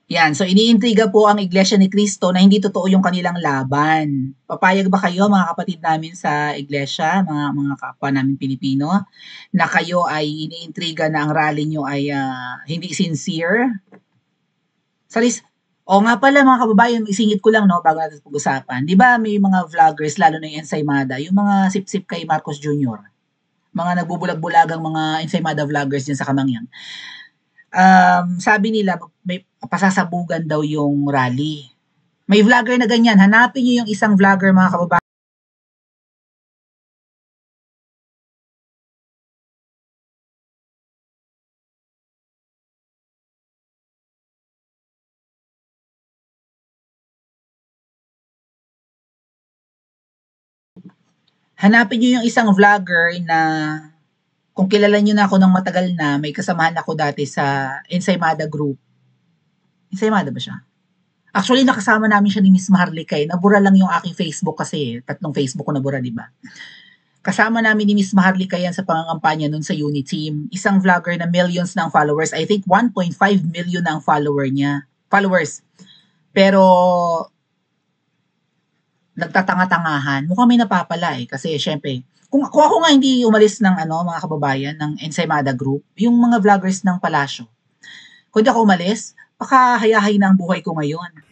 Yan, so iniintriga po ang Iglesia ni Cristo na hindi totoo yung kanilang laban. Papayag ba kayo mga kapatid namin sa Iglesia, mga kapwa namin Pilipino, na kayo ay iniintriga na ang rally nyo ay hindi sincere? Salis, o nga pala mga kababayan, isingit ko lang no, bago natin pag-usapan. Di ba may mga vloggers, lalo na yung Ensaymada, yung mga sip-sip kay Marcos Jr., mga nagbubulag-bulagang mga Ensaymada vloggers din sa Kamangyang. Sabi nila may pasasabugan daw yung rally. May vlogger na ganyan. Hanapin niyo yung isang vlogger mga kababayan. Hanapin niyo yung isang vlogger na kung kilala niyo na ako ng matagal na, may kasamahan ako dati sa Ensaymada group. Ensaymada ba siya? Actually, nakasama namin siya ni Miss Maharlikay. Nabura lang yung aking Facebook kasi. Tatlong Facebook ko nabura, di ba? Kasama namin ni Miss Maharlikay yan sa pangangampanya nun sa Uniteam. Isang vlogger na millions na ang followers. I think 1.5 million na ang followers. Pero nagtatanga-tangahan. Mukhang may napapala eh. Kasi syempre, kung ako nga hindi umalis ng mga kababayan ng Ensaymada Group, yung mga vloggers ng Palasyo, kung hindi ako umalis, baka hayahay na ang buhay ko ngayon.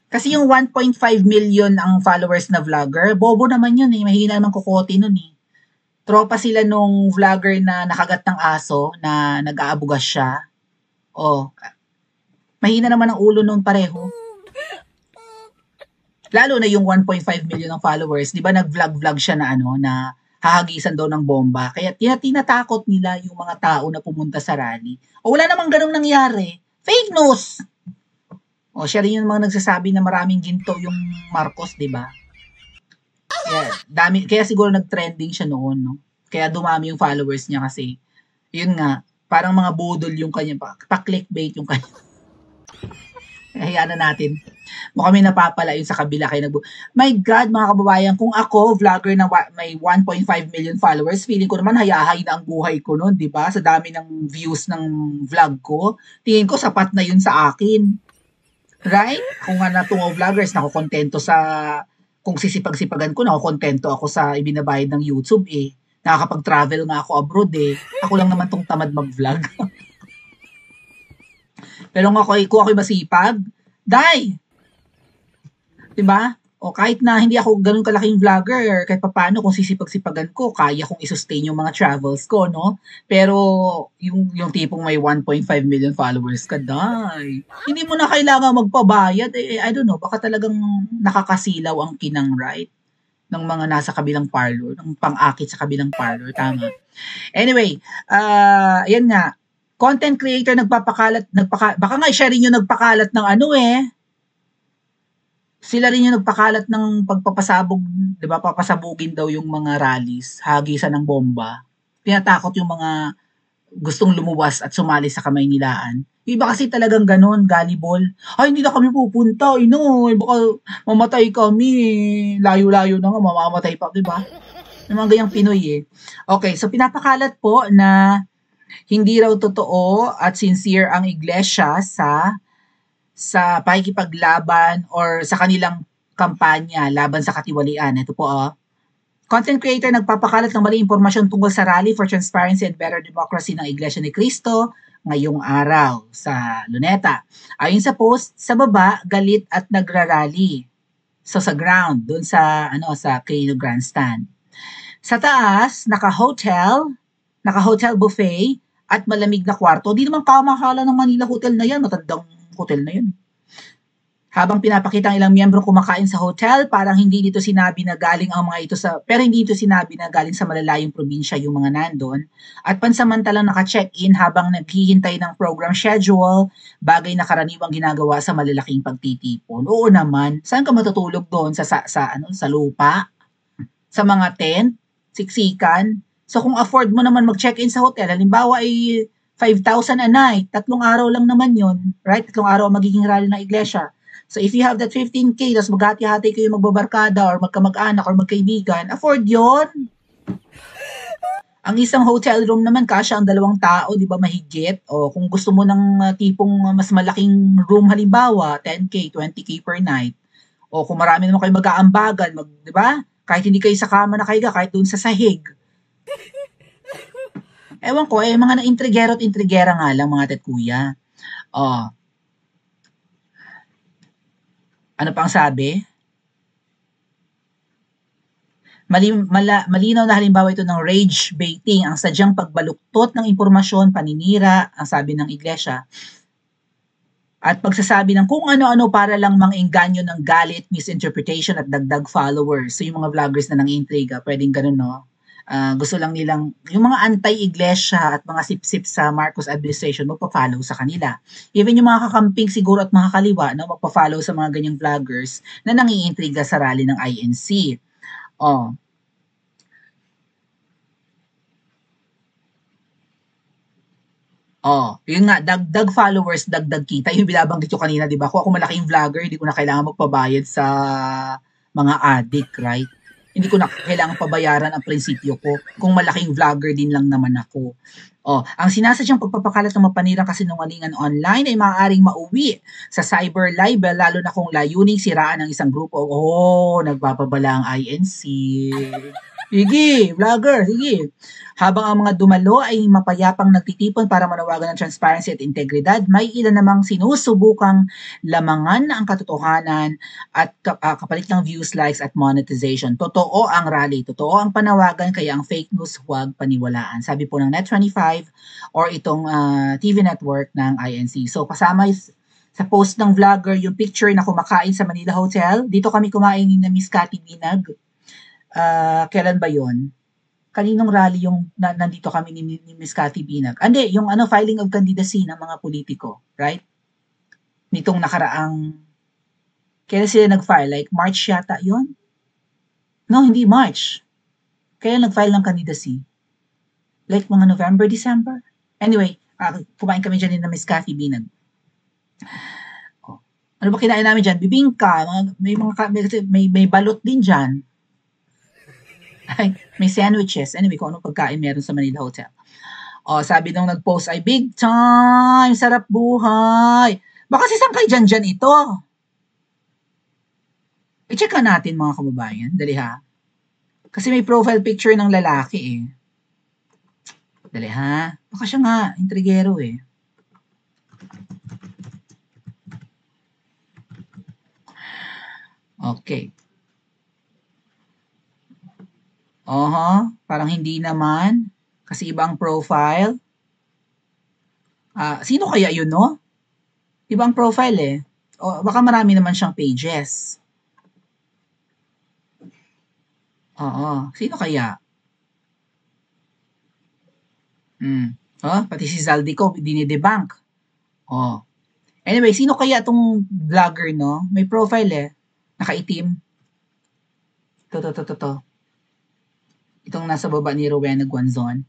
Kasi yung 1.5 million ang followers na vlogger, bobo naman yun eh. Mahina naman kukote nun eh. Tropa sila nung vlogger na nakagat ng aso na nag-aabugas siya. Oh, mahina naman ang ulo nun pareho. Lalo na yung 1.5 million ng followers, di ba nag-vlog siya na na hahagisan daw ng bomba. Kaya tinatakot nila yung mga tao na pumunta sa rally. O wala namang ganong nangyari. Fake news! O siya rin yung mga nagsasabi na maraming ginto yung Marcos, di ba? Kaya siguro nag-trending siya noon, no? Kaya dumami yung followers niya kasi, yun nga, parang mga budol yung kanya, pa-clickbait yung kanya. Hayaan na natin. Mukhang may napapala yun sa kabila kay My God, mga kababayan, kung ako, vlogger na may 1.5 million followers, feeling ko naman hayahay na ang buhay ko noon, di ba? Sa dami ng views ng vlog ko, tingin ko sapat na yun sa akin. Right? Kung nga natungaw vloggers, nakukontento sa, kung sisipag-sipagan ko, nakukontento ako sa ibinabayad ng YouTube eh. Nakakapag-travel nga ako abroad eh. Ako lang naman tong tamad mag-vlog. Pero kung ako'y masipag, die! Diba? O kahit na hindi ako ganun kalaking vlogger, kahit paano kung sisipag-sipagan ko, kaya kong i-sustain yung mga travels ko, no? Pero yung tipong may 1.5 million followers ka, die. Hindi mo na kailangan magpabayad. I don't know, baka talagang nakakasilaw ang kinang, right? Ng mga nasa kabilang parlor, ng pang-akit sa kabilang parlor, tama. Anyway, yan nga, content creator baka nga siya rin yung nagpakalat ng sila rin yung nagpakalat ng pagpapasabog, 'di ba? Papasabugin daw yung mga rallies, hagisan ng bomba. Tinatakot yung mga gustong lumuwas at sumali sa Kamaynilaan. Iba kasi talagang ganun, gullible. Ay, hindi na kami pupunta, baka mamatay kami. Layo-layo na nga, mamamatay pa, 'di ba? Yung mga ganyang Pinoy eh. Okay, so pinapakalat po na hindi raw totoo at sincere ang iglesia sa pakikipaglaban or sa kanilang kampanya laban sa katiwalian. Ito po Content creator nagpapakalat ng maling impormasyon tungkol sa Rally for Transparency and Better Democracy ng Iglesia ni Cristo ngayong araw sa Luneta. Ayon sa post, sa baba, galit at nagrarally. So sa ground, dun sa sa Quirino Grandstand. Sa taas, naka-hotel buffet at malamig na kwarto. Di naman kamakala ng Manila Hotel na yan, matandang hotel na yun. Habang pinapakita ang ilang miyembro kumakain sa hotel, parang hindi dito sinabi na galing ang mga ito pero hindi dito sinabi na galing sa malalayong probinsya yung mga nandun. At pansamantalang naka-check-in habang naghihintay ng program schedule, bagay na karaniwang ginagawa sa malalaking pagtitipon. Oo naman, saan ka matutulog doon? Sa lupa? Sa mga tent? Siksikan? So kung afford mo naman mag-check-in sa hotel, halimbawa ay 5,000 a night, 3 araw lang naman yon, right? 3 araw magiging rally ng iglesia. So if you have that 15K, tapos maghati-hati kayo magbabarkada or magkamag-anak or magkaibigan, afford yon. Ang isang hotel room naman kasya ang 2 tao, 'di ba mahigit? O kung gusto mo ng tipong mas malaking room halimbawa, 10K, 20K per night. O kung marami naman kayong mag-aambagan, 'di ba? Kahit hindi kayo sa kama nakahiga, kahit doon sa sahig. Ewan ko, mga na-intrigero at intrigera nga lang mga tet kuya. Oh, ano pa ang sabi? Malinaw na halimbawa ito ng rage baiting, ang sadyang pagbaluktot ng impormasyon, paninira, ang sabi ng iglesia, at pagsasabi ng kung ano-ano para lang mang-engganyo ng galit, misinterpretation at dagdag followers. So yung mga vloggers na nang-intriga, pwedeng ganun, no? Gusto lang nilang, yung mga anti-iglesia at mga sip-sip sa Marcos administration, magpa-follow sa kanila. Even yung mga kakamping siguro at mga kaliwa, no, magpa-follow sa mga ganyang vloggers na nang-iintriga sa rally ng INC. Oh, yun nga, dagdag followers, dagdag kita. Yung binabanggit ko kanina, di ba? Kung ako malaking vlogger, hindi ko na kailangan magpabayad sa mga addict, right? Hindi ko na kailangan pabayaran ang prinsipyo ko kung malaking vlogger din lang naman ako. Ang sinasadyang pagpapakalat ng mapanirang kasinungalingan online ay maaaring mauwi sa cyber libel lalo na kung layuning siraan ng isang grupo. Nagbababala ang INC. Sige, vlogger, sige. Habang ang mga dumalo ay mapayapang nagtitipon para manawagan ng transparency at integridad, may ilan namang sinusubukang lamangan ang katotohanan at kapalit ng views, likes at monetization. Totoo ang rally, totoo ang panawagan, kaya ang fake news huwag paniwalaan. Sabi po ng Net25 or itong TV network ng INC. So kasama sa post ng vlogger yung picture na kumakain sa Manila Hotel. Dito kami kumain ni na Miss Cathy Binag. Kailan ba yon? Kaninong rally yung nandito kami ni Miss Cathy Binag? Hindi, yung filing of candidacy ng mga politiko, right? Nitong nakaraang, kailan sila nag-file? Like March yata yon? No, hindi March. Kailan nag-file ng candidacy? Like mga November, December? Anyway, kumain kami dyan ni na Miss Cathy Binag. Ano ba kinain namin dyan? Bibingka, may balot din dyan. May sandwiches. Anyway, kung anong pagkain meron sa Manila Hotel. Sabi nung nag-post ay, big time! Sarap buhay! Baka si Sangkay dyan ito. I-check ka natin mga kababayan. Dali ha. Kasi may profile picture ng lalaki eh. Dali ha. Baka siya nga, intrigero eh. Okay. Parang hindi naman. Kasi ibang profile. Sino kaya yun, no? Ibang profile eh. Baka marami naman siyang pages. Sino kaya? Pati si Zaldico, dinidebunk. Anyway, sino kaya itong vlogger, no? May profile eh. Nakaitim. To. Itong nasa baba ni Rowena Guanzon.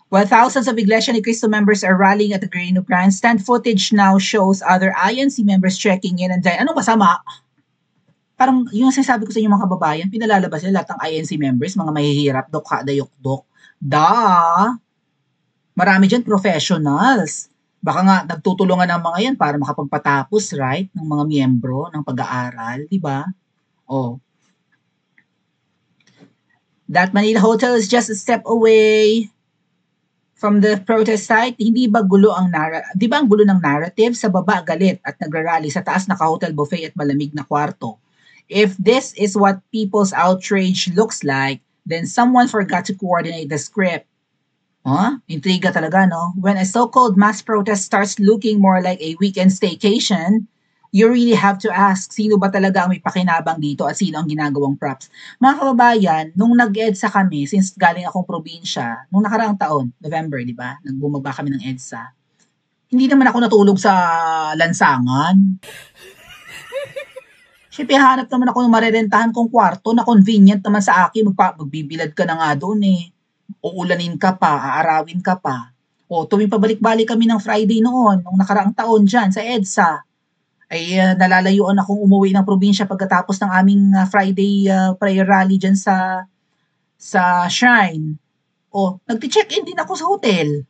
While thousands of Iglesia ni Cristo members are rallying at the Green Grandstand, footage now shows other INC members checking in and dying. Anong masama? Parang yung sinasabi ko sa inyo mga kababayan, pinalalabas nila lahat ng INC members, mga mahihirap, dokha, dayok-dok. Marami dyan professionals. Baka nga nagtutulungan ng mga yan para makapagpatapos, right? Ng mga miyembro ng pag-aaral, di ba? That Manila Hotel is just a step away from the protest site. Hindi ba gulo ang di ba ang gulo ng narrative? Sa baba galit at nagrarally, sa taas naka-hotel buffet at malamig na kwarto. If this is what people's outrage looks like, then someone forgot to coordinate the script. Intriga talaga, no? When a so-called mass protest starts looking more like a weekend staycation, you really have to ask, sino ba talaga ang may pakinabang dito at sino ang ginagawang props? Mga kababayan, nung nag-EDSA kami, since galing akong probinsya, nung nakaraang taon, November, di ba? Nagbumaba kami ng EDSA. Hindi naman ako natulog sa lansangan. Siyempre, hanap naman ako ng marerentahan kong kwarto na convenient naman sa akin. Magbibilad ka na nga doon eh. Uulanin ka pa, aarawin ka pa. Tuwing pabalik-balik kami ng Friday noon, nung nakaraang taon dyan sa EDSA, ay nalalayuan akong umuwi ng probinsya pagkatapos ng aming Friday prayer rally dyan sa shrine. Nagche-check-in din ako sa hotel.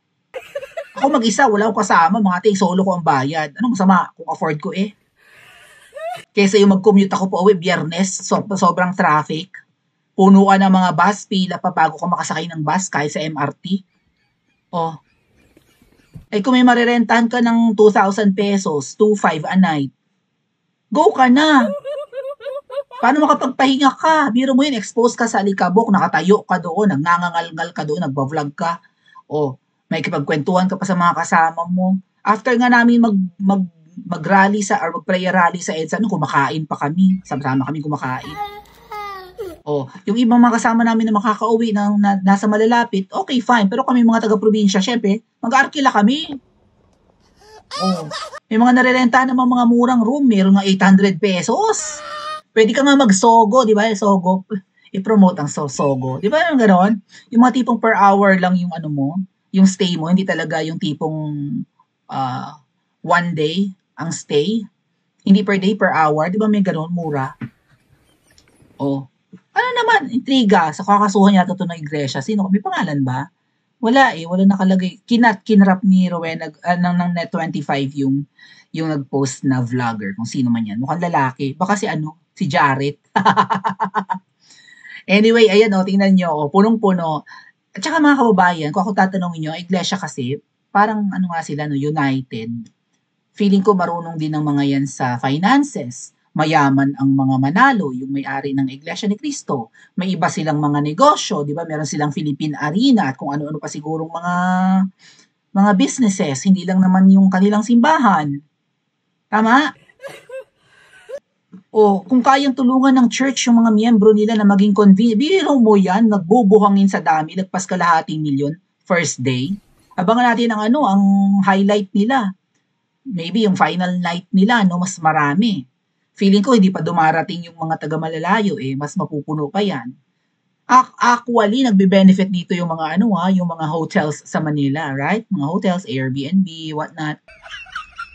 Ako mag-isa, wala akong kasama, mga ate, solo ko ang bayad. Anong masama kung afford ko eh? Kaysa yung mag-commute ako pa uwi, Biyernes, sobrang traffic. Puno ka ng mga bus, pila pa bago ka makasakay ng bus kahit sa MRT. Kung may marerentahan ka ng 2,000 pesos, 2,500 a night, go ka na. Paano makapagpahinga ka? Biro mo yun, expose ka sa alikabok, nakatayo ka doon, nagngangal-ngal ka doon, nagba-vlog ka. May kipagkwentuhan ka pa sa mga kasama mo. After nga namin mag-rally or mag-prayer rally sa EDSA, kumakain pa kami. Sama-sama kami kumakain. Yung ibang mga kasama namin na makakauwi na nasa malalapit, okay, fine. Pero kami mga taga-probinsya, syempre, mag-arkila kami. May mga narerentahan naman mga murang room, meron nga 800 pesos. Pwede ka nga mag-Sogo, di ba? Sogo, i-promote ang Sogo. Di ba yung gano'n? Yung mga tipong per hour lang yung yung stay mo, hindi talaga yung tipong one day ang stay. Hindi per day, per hour. Di ba may gano'n, mura? Ano naman, intriga, sa kakasuhan yata ito ng iglesia. Sino? May pangalan ba? Wala wala nakalagay. Kinrap ni Rowena ng Net25 yung nag-post na vlogger, kung sino man yan. Mukhang lalaki. Baka si Jarrett. Anyway, ayan tingnan nyo, punong-puno. At saka mga kababayan, kung ako tatanungin nyo, ang iglesia kasi, parang nga sila, united. Feeling ko marunong din ng mga yan sa finances. Mayaman ang mga manalo, yung may-ari ng Iglesia ni Cristo. May iba silang mga negosyo, di ba? Meron silang Philippine Arena at kung ano-ano pa sigurong mga businesses, hindi lang naman yung kanilang simbahan. Tama? Kung kayang tulungan ng church yung mga miyembro nila na maging convenient, biro mo yan, nagbubuhangin sa dami, lagpas kalahating milyon, first day. Abangan natin ang highlight nila. Maybe yung final night nila, mas marami. Feeling ko hindi pa dumarating yung mga taga-malalayo, mas mapupuno pa yan. Actually, nagbe-benefit dito yung mga yung mga hotels sa Manila, right? Mga hotels, Airbnb, whatnot.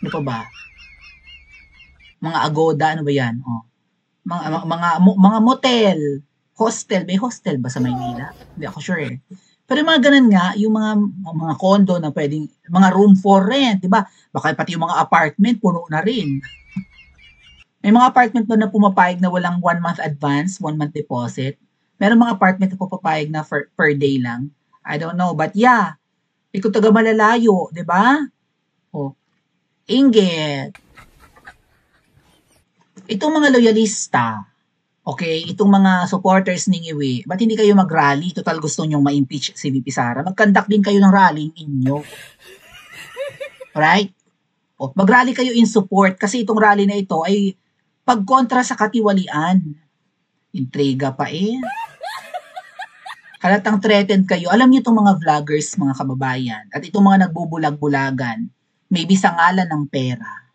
Ano pa ba? Mga Agoda, ano ba yan? Mga motel, hostel. May hostel ba sa Maynila? Hindi ako sure eh. Pero yung mga ganun nga, yung mga condo na pwedeng, mga room for rent, di ba? Baka pati yung mga apartment, puno na rin. May mga apartment na pumapayag na walang 1 month advance, 1 month deposit. Meron mga apartment na pumapayag na per day lang. I don't know, but yeah. Ikaw taga malalayo, di ba? Inggit. Itong mga loyalista, okay, itong mga supporters ni Iwi, ba't hindi kayo mag-rally? Total gusto nyong ma-impeach si VP Sara. Mag-conduct din kayo ng rallying inyo. Right? Mag-rally kayo in support kasi itong rally na ito ay pagkontra sa katiwalian. Intriga pa Halatang threatened kayo. Alam niyo itong mga vloggers, mga kababayan, at itong mga nagbubulag-bulagan, maybe sa ngalan ng pera.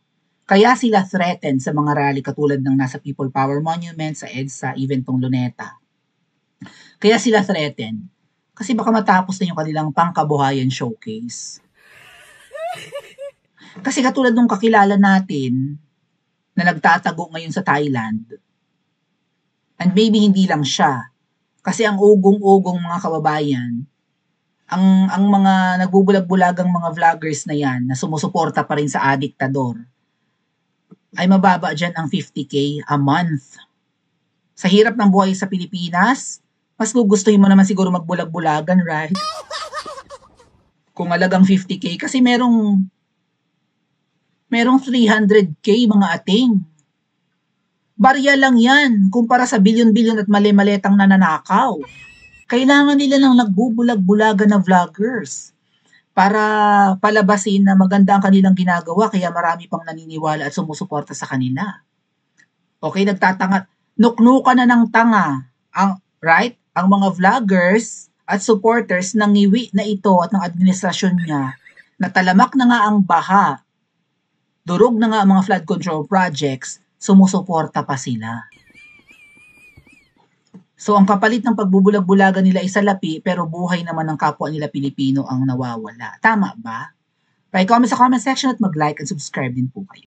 Kaya sila threatened sa mga rally katulad ng nasa People Power Monument, sa EDSA, even tong Luneta. Kaya sila threatened. Kasi baka matapos na yung kanilang pangkabuhayan showcase. Kasi katulad nung kakilala natin na nagtatago ngayon sa Thailand, and maybe hindi lang siya, kasi ang ugong-ugong mga kababayan, ang mga nagbubulag-bulagang mga vloggers na yan, na sumusuporta pa rin sa adiktador, ay mababa dyan ang 50K a month. Sa hirap ng buhay sa Pilipinas, mas gugustuhin mo naman siguro magbulag-bulagan, right? Kung alagang 50K, kasi merong 300K mga ating. Barya lang yan, kumpara sa bilyon-bilyon at mali-maletang nananakaw. Kailangan nila ng nagbubulag-bulagan na vloggers para palabasin na maganda ang kanilang ginagawa kaya marami pang naniniwala at sumusuporta sa kanila. Okay, nuknukan na ng tanga right? Ang mga vloggers at supporters ng Iwi na ito at ng administrasyon niya na talamak na nga ang baha, durog na nga ang mga flood control projects, sumusuporta pa sila. So, ang kapalit ng pagbubulag-bulagan nila ay salapi, pero buhay naman ng kapwa nila Pilipino ang nawawala. Tama ba? Pa-comment sa comment section at mag-like and subscribe din po kayo.